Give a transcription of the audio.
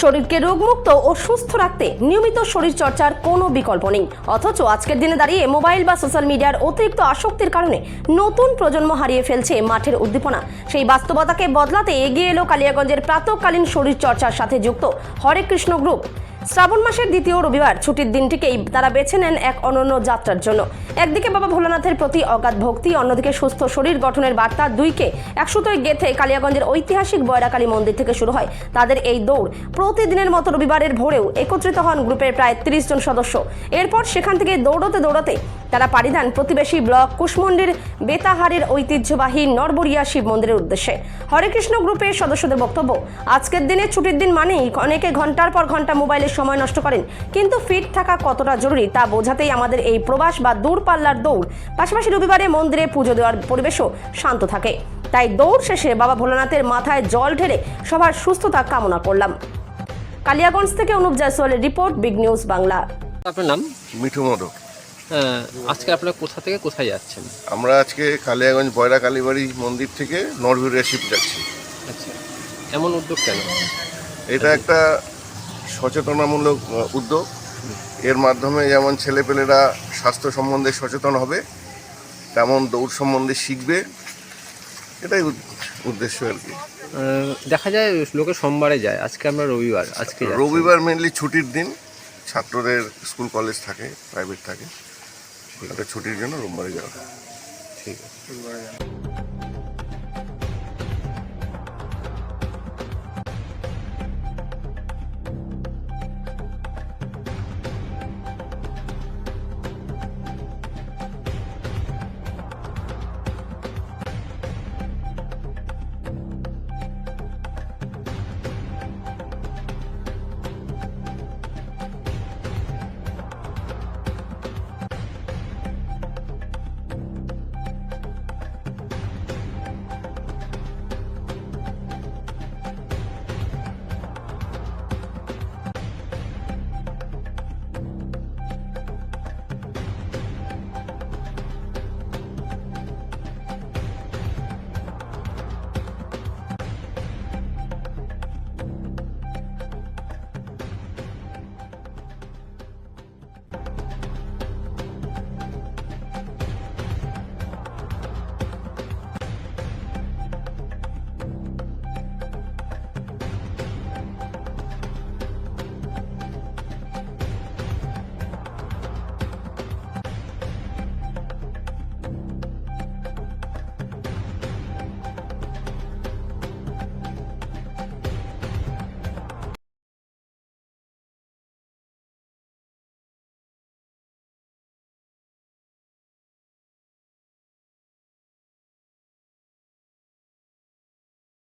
শরীরকে রোগমুক্ত ও সুস্থ রাখতে নিয়মিত শরীর চর্চার কোনো বিকল্প নেই, অথচ আজকের দিনে দাঁড়িয়ে মোবাইল বা সোশ্যাল মিডিয়ার অতিরিক্ত আসক্তির কারণে নতুন প্রজন্ম হারিয়ে ফেলছে মাঠের উদ্দীপনা। সেই বাস্তবতাকে বদলাতে এগিয়ে এলো কালিয়াগঞ্জের প্রাতঃকালীন শরীর চর্চার সাথে যুক্ত হরে কৃষ্ণ গ্রুপ। শ্রাবণ মাসের দ্বিতীয় রবিবার ছুটির দিনটিকেই তারা বেছে নেন এক অনন্য যাত্রার জন্য। একদিকে বাবা ভোলানাথের প্রতি অগাধ ভক্তি, অন্যদিকে সুস্থ শরীর গঠনের বার্তা, দুইকে একসুতোয় গেথে কালিয়াগঞ্জের ঐতিহাসিক বয়রাকালী মন্দির থেকে শুরু হয় তাদের এই দৌড়। প্রতিদিনের মতো রবিবারের ভোরেও একত্রিত হন গ্রুপের প্রায় 30 জন সদস্য। এরপর সেখান থেকে দৌড়তে তারা পাড়ি দেন প্রতিবেশী ব্লক কুশমন্ডির বেতাহারের ঐতিহ্যবাহী নরবরিয়া শিব মন্দিরের উদ্দেশ্যে। হরেকৃষ্ণ গ্রুপের সদস্যদের বক্তব্য, আজকের দিনে ছুটির দিন মানেই অনেকে ঘন্টার পর ঘন্টা মোবাইলে সময় নষ্ট করেন, কিন্তু ফিট থাকা কতটা জরুরি তা বোঝাতেই আমাদের এই প্রবাস বা দূরপাল্লার দৌড়। পাশাপাশি রবিবারে মন্দিরে পুজো দেওয়ার পরিবেশও শান্ত থাকে, তাই দৌড় শেষে বাবা ভোলানাথের মাথায় জল ঢেলে সবার সুস্থতা কামনা করলাম। কালিয়াগঞ্জ থেকে অনুপ জয়সওয়ালের রিপোর্ট, বিগ নিউজ বাংলা। আপনার নাম? মিঠু মোদক। আজকে আপনারা কোথা থেকে কোথায় যাচ্ছেন? আমরা আজকে কালিয়াগঞ্জ বয়রা কালীবাড়ি মন্দির থেকে নরবরিয়া শিব যাচ্ছি। আচ্ছা, এমন উদ্যোগ কেন? এটা একটা সচেতনামূলক উদ্যোগ। এর মাধ্যমে যেমন ছেলেপেলেরা স্বাস্থ্য সম্বন্ধে সচেতন হবে, তেমন দৌড় সম্বন্ধে শিখবে, এটাই উদ্দেশ্য আর কি। দেখা যায় লোকে সোমবারে যায়, আজকে আমরা রবিবার। আজকে রবিবার মেনলি ছুটির দিন, ছাত্রদের স্কুল কলেজ থাকে, প্রাইভেট থাকে, এটা ছুটির জন্য রোববারে যাওয়া। ঠিক আছে।